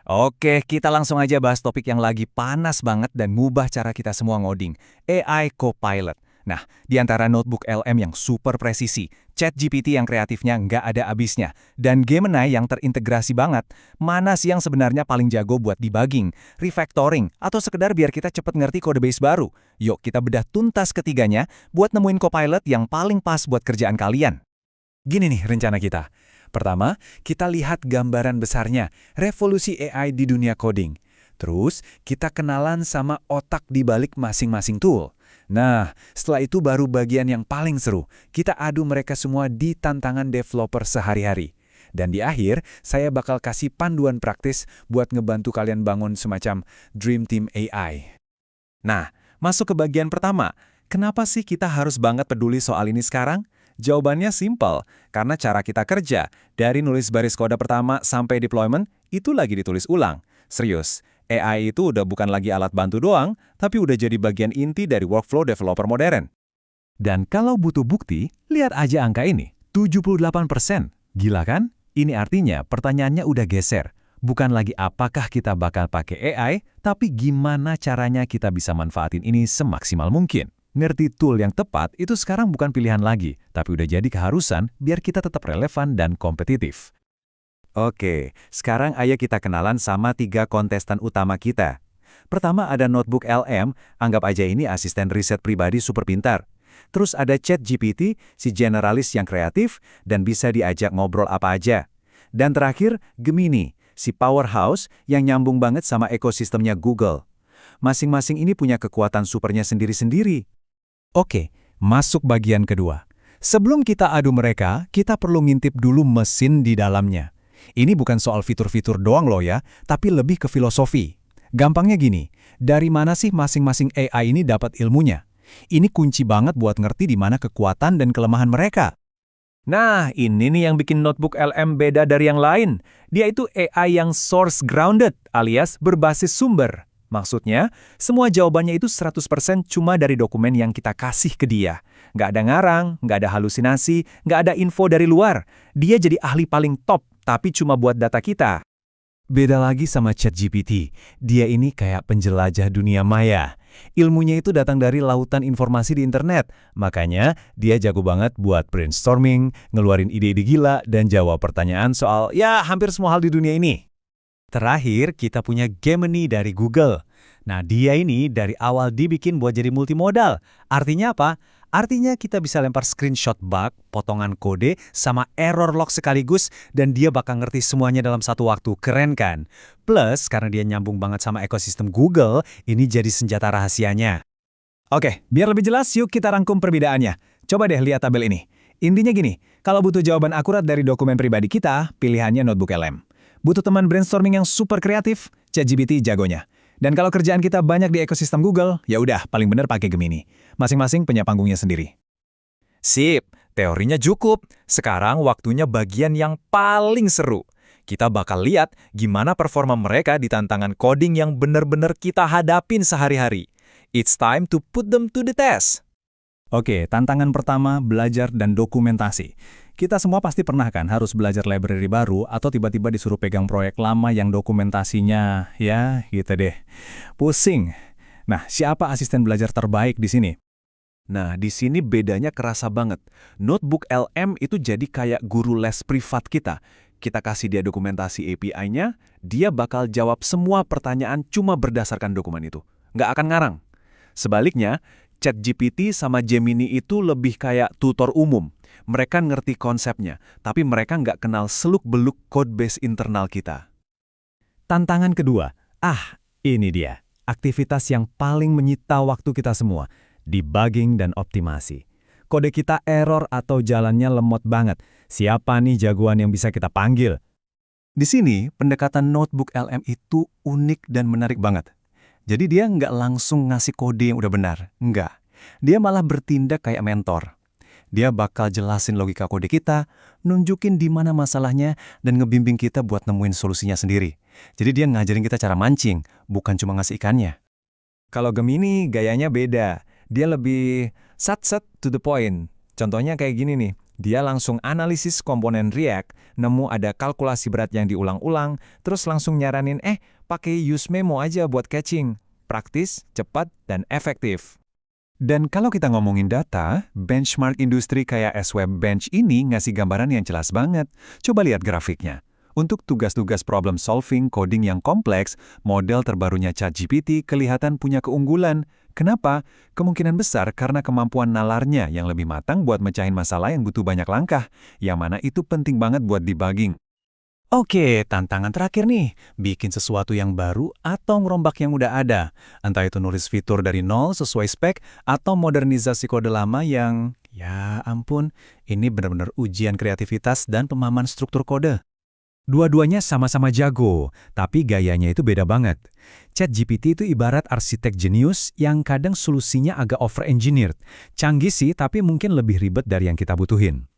Oke, kita langsung aja bahas topik yang lagi panas banget dan ngubah cara kita semua ngoding, AI Copilot. Nah, di antara notebook LM yang super presisi, ChatGPT yang kreatifnya nggak ada habisnya, dan Gemini yang terintegrasi banget, mana sih yang sebenarnya paling jago buat debugging, refactoring, atau sekedar biar kita cepet ngerti kode base baru? Yuk kita bedah tuntas ketiganya buat nemuin Copilot yang paling pas buat kerjaan kalian. Gini nih rencana kita. Pertama, kita lihat gambaran besarnya, revolusi AI di dunia coding. Terus, kita kenalan sama otak di balik masing-masing tool. Nah, setelah itu baru bagian yang paling seru. Kita adu mereka semua di tantangan developer sehari-hari. Dan di akhir, saya bakal kasih panduan praktis buat ngebantu kalian bangun semacam Dream Team AI. Nah, masuk ke bagian pertama. Kenapa sih kita harus banget peduli soal ini sekarang? Jawabannya simpel, karena cara kita kerja, dari nulis baris kode pertama sampai deployment, itu lagi ditulis ulang. Serius, AI itu udah bukan lagi alat bantu doang, tapi udah jadi bagian inti dari workflow developer modern. Dan kalau butuh bukti, lihat aja angka ini, 78%. Gila kan? Ini artinya pertanyaannya udah geser. Bukan lagi apakah kita bakal pakai AI, tapi gimana caranya kita bisa manfaatin ini semaksimal mungkin. Ngerti tool yang tepat itu sekarang bukan pilihan lagi, tapi udah jadi keharusan biar kita tetap relevan dan kompetitif. Oke, sekarang ayo kita kenalan sama 3 kontestan utama kita. Pertama ada notebook LM, anggap aja ini asisten riset pribadi super pintar. Terus ada ChatGPT, si generalis yang kreatif dan bisa diajak ngobrol apa aja. Dan terakhir, Gemini, si powerhouse yang nyambung banget sama ekosistemnya Google. Masing-masing ini punya kekuatan supernya sendiri-sendiri. Oke, masuk bagian kedua. Sebelum kita adu mereka, kita perlu ngintip dulu mesin di dalamnya. Ini bukan soal fitur-fitur doang loh ya, tapi lebih ke filosofi. Gampangnya gini, dari mana sih masing-masing AI ini dapat ilmunya? Ini kunci banget buat ngerti di mana kekuatan dan kelemahan mereka. Nah, ini nih yang bikin notebook LM beda dari yang lain. Dia itu AI yang source grounded, alias berbasis sumber. Maksudnya, semua jawabannya itu 100% cuma dari dokumen yang kita kasih ke dia. Nggak ada ngarang, nggak ada halusinasi, nggak ada info dari luar. Dia jadi ahli paling top, tapi cuma buat data kita. Beda lagi sama ChatGPT. Dia ini kayak penjelajah dunia maya. Ilmunya itu datang dari lautan informasi di internet. Makanya, dia jago banget buat brainstorming, ngeluarin ide-ide gila, dan jawab pertanyaan soal ya hampir semua hal di dunia ini. Terakhir, kita punya Gemini dari Google. Nah, dia ini dari awal dibikin buat jadi multimodal. Artinya apa? Artinya kita bisa lempar screenshot bug, potongan kode, sama error log sekaligus, dan dia bakal ngerti semuanya dalam satu waktu. Keren kan? Plus, karena dia nyambung banget sama ekosistem Google, ini jadi senjata rahasianya. Oke, biar lebih jelas, yuk kita rangkum perbedaannya. Coba deh lihat tabel ini. Intinya gini, kalau butuh jawaban akurat dari dokumen pribadi kita, pilihannya notebook LM. Butuh teman brainstorming yang super kreatif, ChatGPT jagonya. Dan kalau kerjaan kita banyak di ekosistem Google, ya udah paling bener pakai Gemini. Masing-masing punya panggungnya sendiri. Sip, teorinya cukup. Sekarang waktunya bagian yang paling seru. Kita bakal lihat gimana performa mereka di tantangan coding yang bener-bener kita hadapin sehari-hari. It's time to put them to the test. Oke, tantangan pertama belajar dan dokumentasi. Kita semua pasti pernah kan harus belajar library baru atau tiba-tiba disuruh pegang proyek lama yang dokumentasinya, ya gitu deh. Pusing. Nah, siapa asisten belajar terbaik di sini? Nah, di sini bedanya kerasa banget. Notebook LM itu jadi kayak guru les privat kita. Kita kasih dia dokumentasi API-nya, dia bakal jawab semua pertanyaan cuma berdasarkan dokumen itu. Nggak akan ngarang. Sebaliknya, ChatGPT sama Gemini itu lebih kayak tutor umum. Mereka ngerti konsepnya, tapi mereka nggak kenal seluk-beluk codebase internal kita. Tantangan kedua, ini dia. Aktivitas yang paling menyita waktu kita semua, debugging dan optimasi. Kode kita error atau jalannya lemot banget. Siapa nih jagoan yang bisa kita panggil? Di sini, pendekatan notebook LM itu unik dan menarik banget. Jadi dia nggak langsung ngasih kode yang udah benar, nggak. Dia malah bertindak kayak mentor. Dia bakal jelasin logika kode kita, nunjukin di mana masalahnya, dan ngebimbing kita buat nemuin solusinya sendiri. Jadi dia ngajarin kita cara mancing, bukan cuma ngasih ikannya. Kalau Gemini gayanya beda. Dia lebih sat-sat to the point. Contohnya kayak gini nih, Dia langsung analisis komponen React, nemu ada kalkulasi berat yang diulang-ulang, terus langsung nyaranin, pakai use memo aja buat catching. Praktis, cepat, dan efektif. Dan kalau kita ngomongin data, benchmark industri kayak SWeb Bench ini ngasih gambaran yang jelas banget. Coba lihat grafiknya. Untuk tugas-tugas problem solving coding yang kompleks, model terbarunya ChatGPT kelihatan punya keunggulan. Kenapa? Kemungkinan besar karena kemampuan nalarnya yang lebih matang buat mecahin masalah yang butuh banyak langkah, yang mana itu penting banget buat debugging. Oke, tantangan terakhir nih, bikin sesuatu yang baru atau ngerombak yang udah ada. Entah itu nulis fitur dari nol sesuai spek, atau modernisasi kode lama yang, ya ampun, ini benar-benar ujian kreativitas dan pemahaman struktur kode. Dua-duanya sama-sama jago, tapi gayanya itu beda banget. ChatGPT itu ibarat arsitek jenius yang kadang solusinya agak over-engineered. Canggih sih, tapi mungkin lebih ribet dari yang kita butuhin.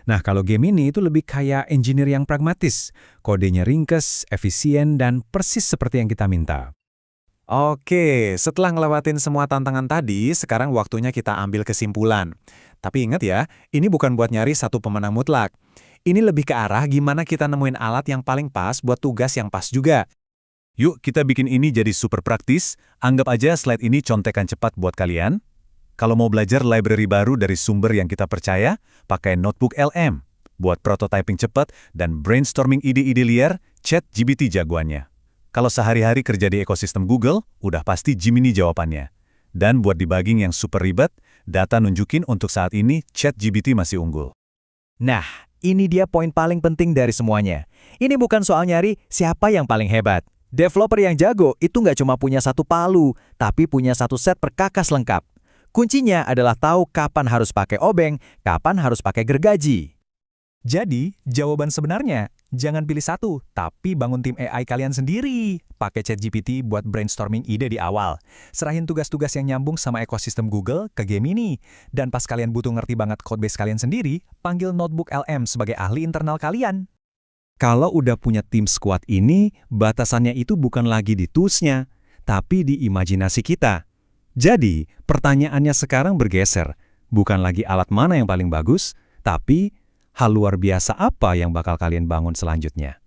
Nah, kalau Gemini itu lebih kayak engineer yang pragmatis. Kodenya ringkes, efisien, dan persis seperti yang kita minta. Oke, setelah ngelewatin semua tantangan tadi, sekarang waktunya kita ambil kesimpulan. Tapi ingat ya, ini bukan buat nyari satu pemenang mutlak. Ini lebih ke arah gimana kita nemuin alat yang paling pas buat tugas yang pas juga. Yuk kita bikin ini jadi super praktis, anggap aja slide ini contekan cepat buat kalian. Kalau mau belajar library baru dari sumber yang kita percaya, pakai Notebook LM. Buat prototyping cepat dan brainstorming ide-ide liar, ChatGPT jagoannya. Kalau sehari-hari kerja di ekosistem Google, udah pasti Gemini jawabannya. Dan buat debugging yang super ribet, data nunjukin untuk saat ini ChatGPT masih unggul. Nah, ini dia poin paling penting dari semuanya. Ini bukan soal nyari siapa yang paling hebat. Developer yang jago itu nggak cuma punya satu palu, tapi punya satu set perkakas lengkap. Kuncinya adalah tahu kapan harus pakai obeng, kapan harus pakai gergaji. Jadi, jawaban sebenarnya, jangan pilih satu, tapi bangun tim AI kalian sendiri. Pakai ChatGPT buat brainstorming ide di awal. Serahin tugas-tugas yang nyambung sama ekosistem Google ke Gemini. Dan pas kalian butuh ngerti banget codebase kalian sendiri, panggil Notebook LM sebagai ahli internal kalian. Kalau udah punya tim squad ini, batasannya itu bukan lagi di tools-nya, tapi di imajinasi kita. Jadi, pertanyaannya sekarang bergeser. Bukan lagi alat mana yang paling bagus, tapi hal luar biasa apa yang bakal kalian bangun selanjutnya?